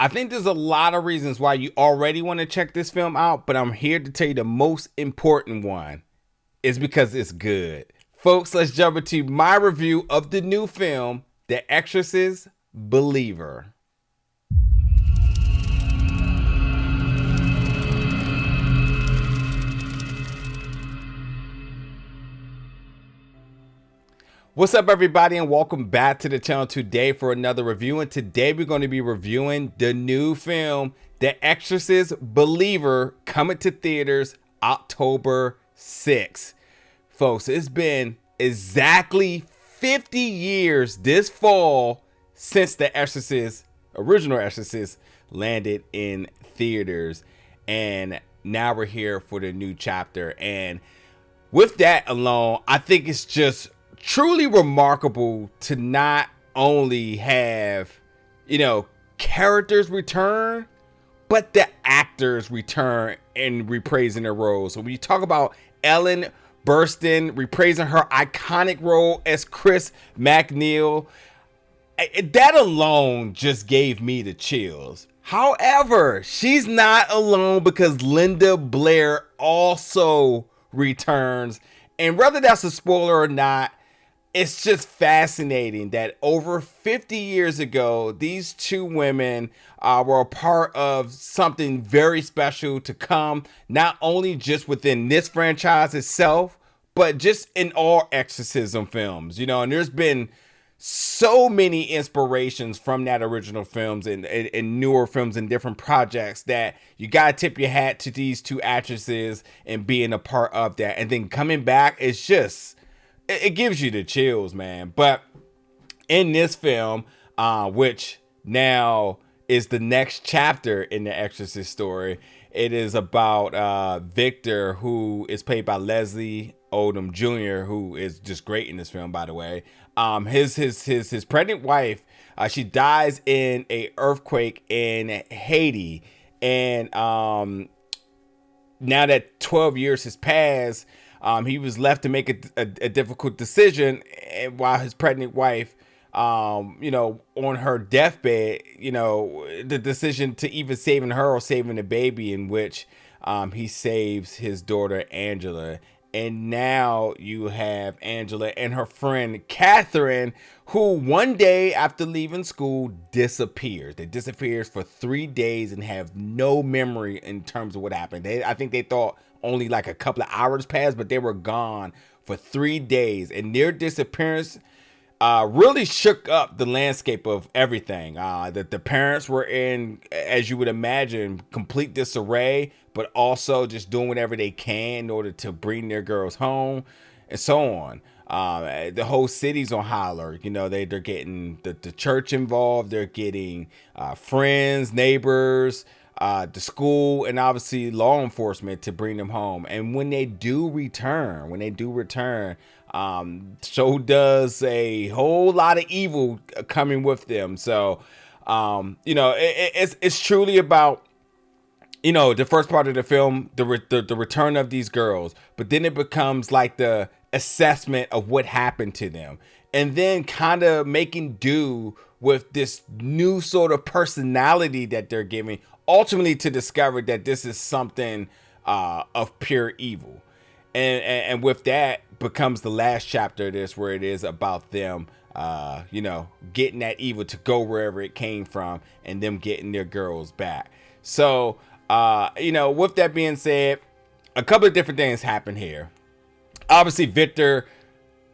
I think there's a lot of reasons why you already want to check this film out, but I'm here to tell you the most important one is because it's good. Folks, let's jump into my review of the new film, The Exorcist Believer. What's up, everybody, and welcome back to the channel today for another review. And today we're going to be reviewing the new film, The Exorcist Believer, coming to theaters October 6th. Folks, it's been exactly 50 years this fall since The Exorcist, original Exorcist, landed in theaters. And now we're here for the new chapter. And with that alone, I think it's just truly remarkable to not only have, characters return, but the actors return and reprising their roles. So when you talk about Ellen Burstyn reprising her iconic role as Chris MacNeil, that alone just gave me the chills. However, she's not alone because Linda Blair also returns. And whether that's a spoiler or not, it's just fascinating that over 50 years ago, these two women were a part of something very special to come, not only just within this franchise itself, but just in all exorcism films, and there's been so many inspirations from that original films and newer films and different projects that you gotta tip your hat to these two actresses and being a part of that. And then coming back, it's just, it gives you the chills, man. But in this film, which now is the next chapter in the Exorcist story, it is about Victor, who is played by Leslie Odom Jr., who is just great in this film, by the way. His pregnant wife, she dies in a earthquake in Haiti, and now that 12 years has passed, he was left to make a difficult decision, while his pregnant wife, on her deathbed, the decision to either saving her or saving the baby, in which he saves his daughter Angela. And now you have Angela and her friend Katherine, who one day after leaving school disappears. They disappears for 3 days and have no memory in terms of what happened. I think they thought only like a couple of hours passed, but they were gone for 3 days. And their disappearance really shook up the landscape of everything. That the parents were in, as you would imagine, complete disarray, but also just doing whatever they can in order to bring their girls home, and so on. The whole city's on holler. They're getting the church involved. They're getting friends, neighbors, the school, and obviously law enforcement to bring them home. And when they do return, so does a whole lot of evil coming with them. So, it's truly about, the first part of the film, the return of these girls, but then it becomes like the assessment of what happened to them, and then kind of making do with this new sort of personality that they're giving, ultimately to discover that this is something of pure evil. And with that becomes the last chapter of this, where it is about them, getting that evil to go wherever it came from, and them getting their girls back. So, with that being said, a couple of different things happen here. Obviously, Victor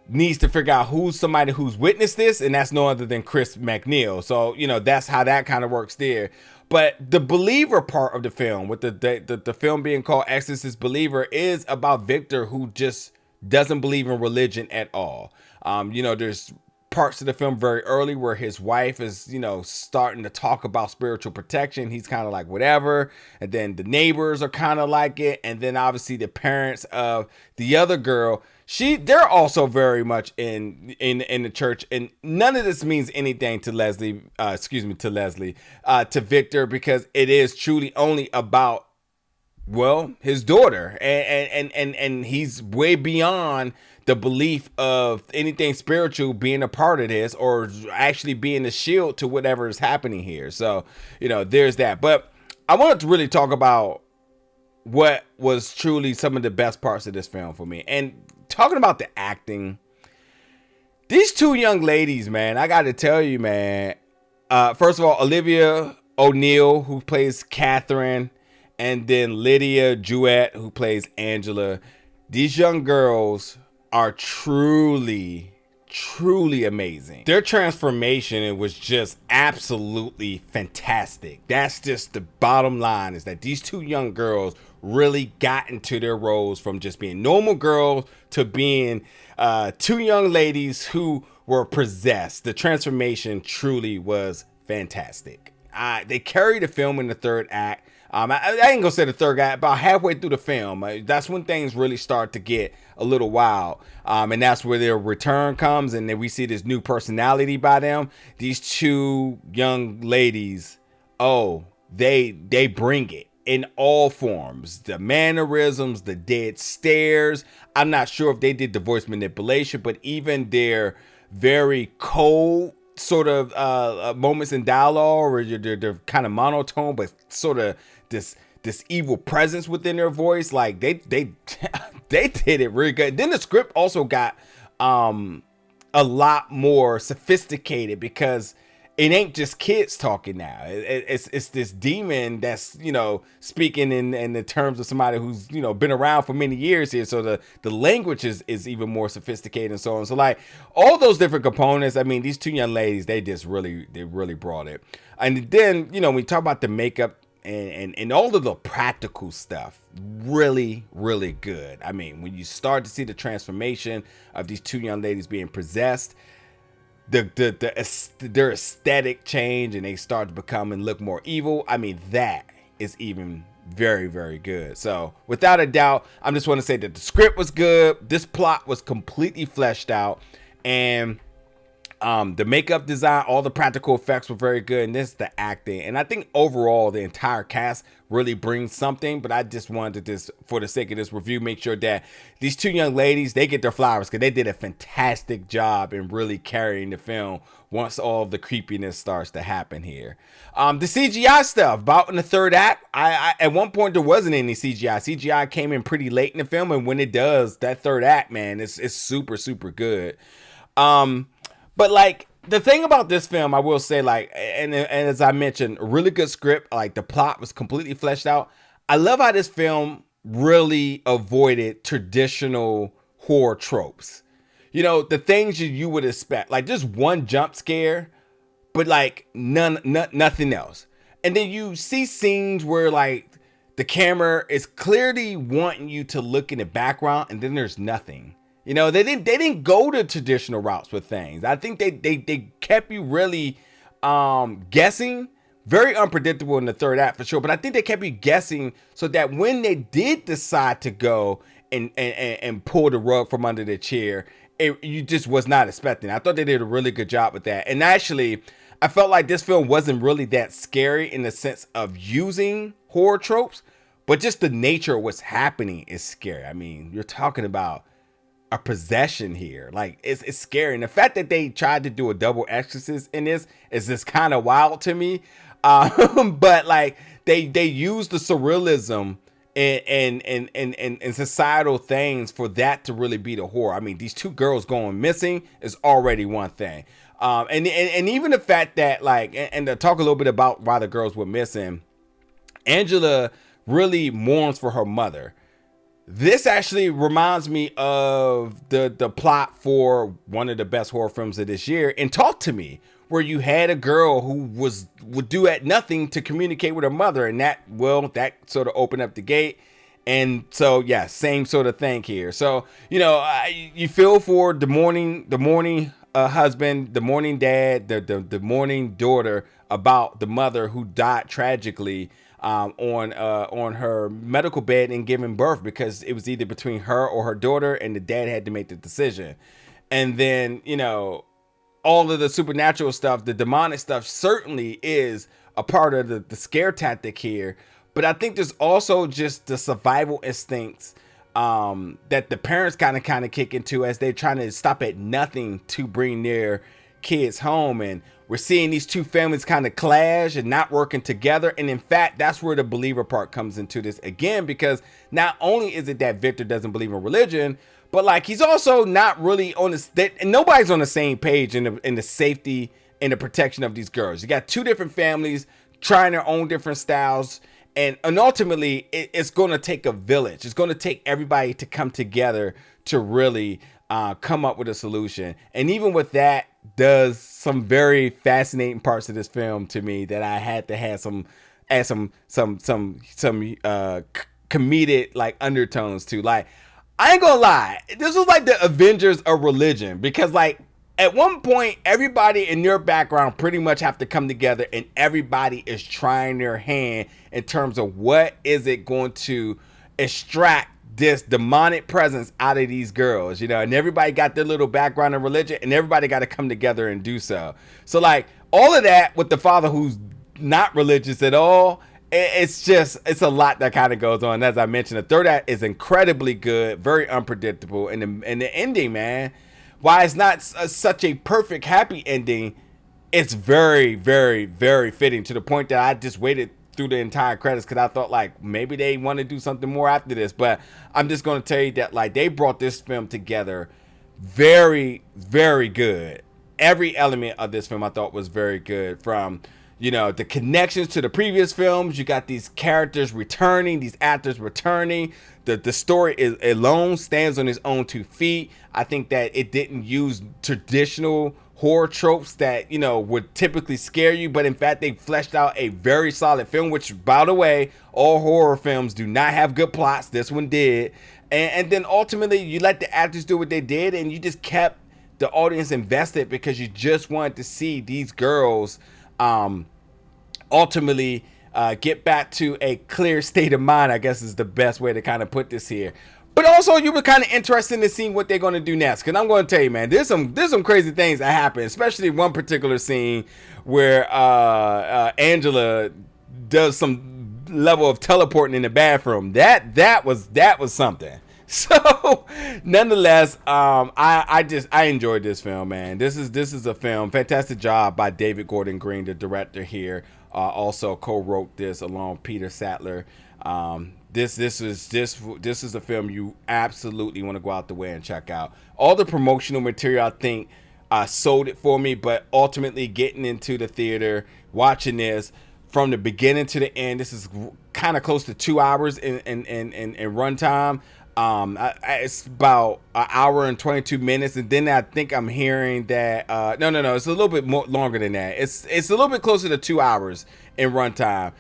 needs to figure out who's somebody who's witnessed this, and that's no other than Chris MacNeil. So, that's how that kind of works there. But the believer part of the film, with the film being called Exorcist Believer, is about Victor, who just doesn't believe in religion at all. There's parts of the film very early where his wife is, starting to talk about spiritual protection. He's kind of like, whatever. And then the neighbors are kind of like it. And then obviously the parents of the other girl, they're also very much in the church. And none of this means anything to to Victor, because it is truly only about, well, his daughter, and he's way beyond the belief of anything spiritual being a part of this, or actually being a shield to whatever is happening here. So, there's that. But I wanted to really talk about what was truly some of the best parts of this film for me. And talking about the acting, these two young ladies, man, I got to tell you, man, first of all, Olivia O'Neill, who plays Katherine, and then Lidya Jewett, who plays Angela. These young girls are truly amazing. Their transformation was just absolutely fantastic. That's just the bottom line, is that these two young girls really got into their roles from just being normal girls to being two young ladies who were possessed. The transformation truly was fantastic. They carried the film in the third act. I ain't gonna say the third act, about halfway through the film, that's when things really start to get a little wild. And that's where their return comes, and then we see this new personality by them. These two young ladies, they bring it in all forms. The mannerisms, the dead stares. I'm not sure if they did the voice manipulation, but even their very cold sort of moments in dialogue, or they're kind of monotone, but sort of this evil presence within their voice. Like they did it really good. Then the script also got a lot more sophisticated, because it ain't just kids talking now. It's this demon that's, speaking in the terms of somebody who's, been around for many years here. So the language is even more sophisticated and so on. So like all those different components, I mean, these two young ladies, they really brought it. And then, when we talk about the makeup and all of the practical stuff, really good. I mean, when you start to see the transformation of these two young ladies being possessed, their aesthetic change, and they start to become and look more evil. I mean, that is even very good. So without a doubt, I just want to say that the script was good. This plot was completely fleshed out, and the makeup design, all the practical effects were very good, and this is the acting. And I think overall the entire cast really brings something. But I just wanted to, for the sake of this review, make sure that these two young ladies, they get their flowers, because they did a fantastic job in really carrying the film once all the creepiness starts to happen here. The CGI stuff, about in the third act, I at one point there wasn't any CGI. CGI came in pretty late in the film, and when it does, that third act, man, it's super good. But like the thing about this film, I will say, like, and as I mentioned, a really good script. Like the plot was completely fleshed out. I love how this film really avoided traditional horror tropes. The things you would expect, like just one jump scare, but like nothing else. And then you see scenes where like the camera is clearly wanting you to look in the background, and then there's nothing. They didn't go to traditional routes with things. I think they kept you really guessing. Very unpredictable in the third act for sure, but I think they kept you guessing, so that when they did decide to go and pull the rug from under the chair, you just was not expecting. I thought they did a really good job with that. And actually, I felt like this film wasn't really that scary in the sense of using horror tropes, but just the nature of what's happening is scary. I mean, you're talking about a possession here. Like it's scary, and the fact that they tried to do a double Exorcist in this is just kind of wild to me. But like they use the surrealism and societal things for that to really be the horror. I mean, these two girls going missing is already one thing, and even the fact that like, and to talk a little bit about why the girls were missing, Angela really mourns for her mother. This actually reminds me of the plot for one of the best horror films of this year, and Talk to Me, where you had a girl who would do at nothing to communicate with her mother, and that sort of opened up the gate. And so yeah, same sort of thing here. So you feel for the mourning husband, the mourning dad, the mourning daughter, about the mother who died tragically on her medical bed and giving birth, because it was either between her or her daughter, and the dad had to make the decision. And then all of the supernatural stuff, the demonic stuff, certainly is a part of the scare tactic here. But I think there's also just the survival instincts that the parents kind of kick into as they're trying to stop at nothing to bring their kids home. And we're seeing these two families kind of clash and not working together. And in fact, that's where the believer part comes into this again, because not only is it that Victor doesn't believe in religion, but like he's also not really on the, and nobody's on the same page in the safety and the protection of these girls. You got two different families trying their own different styles. And ultimately, it's going to take a village. It's going to take everybody to come together to really come up with a solution. And even with that, does some very fascinating parts of this film to me that I had to have some comedic like undertones to. Like, I ain't gonna lie, this was like the Avengers of religion, because like at one point, everybody in your background pretty much have to come together, and everybody is trying their hand in terms of what is it going to extract this demonic presence out of these girls, you know, and everybody got their little background in religion, and everybody got to come together and do so. So like all of that with the father who's not religious at all, it's a lot that kind of goes on. As I mentioned, the third act is incredibly good, very unpredictable, and the ending, man, while it's not such a perfect happy ending, it's very, very, very fitting, to the point that I just waited through the entire credits because I thought like maybe they want to do something more after this. But I'm just going to tell you that like they brought this film together very, very good. Every element of this film I thought was very good, from, you know, the connections to the previous films. You got these characters returning, these actors returning. The story alone stands on its own 2 feet. I think that it didn't use traditional horror tropes that, you know, would typically scare you, but in fact they fleshed out a very solid film, which, by the way, all horror films do not have good plots. This one did. And then ultimately you let the actors do what they did, and you just kept the audience invested because you just wanted to see these girls ultimately get back to a clear state of mind, I guess is the best way to kind of put this here. But also, you were kind of interested in seeing what they're going to do next. Because I'm going to tell you, man, there's some crazy things that happen, especially one particular scene where Angela does some level of teleporting in the bathroom. That was something. So, nonetheless, I enjoyed this film, man. This is a film. Fantastic job by David Gordon Green, the director here. Also co-wrote this along with Peter Sattler. This is a film you absolutely want to go out the way and check out. All the promotional material, I think, sold it for me, but ultimately getting into the theater, watching this from the beginning to the end, this is kind of close to 2 hours in runtime. It's about an hour and 22 minutes, and then I think I'm hearing that no, it's a little bit more longer than that. It's a little bit closer to 2 hours in runtime.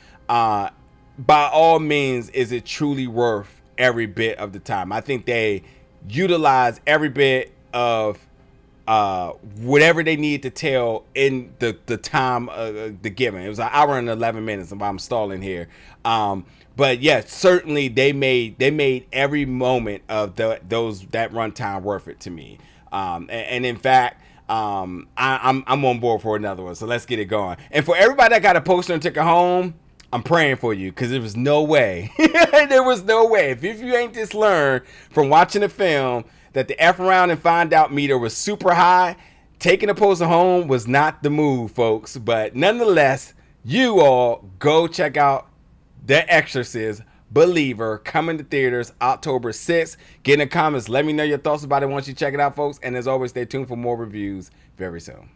By all means, is it truly worth every bit of the time? I think they utilize every bit of whatever they need to tell in the time the given. It was an hour and 11 minutes if I'm stalling here. But yeah, certainly they made every moment of that runtime worth it to me. And in fact, I'm on board for another one. So let's get it going. And for everybody that got a poster and took it home, I'm praying for you, because there was no way. There was no way. If you ain't just learned from watching the film that the F around and find out meter was super high, taking a poster home was not the move, folks. But nonetheless, you all go check out The Exorcist Believer, coming to theaters October 6th. Get in the comments. Let me know your thoughts about it once you check it out, folks. And as always, stay tuned for more reviews very soon.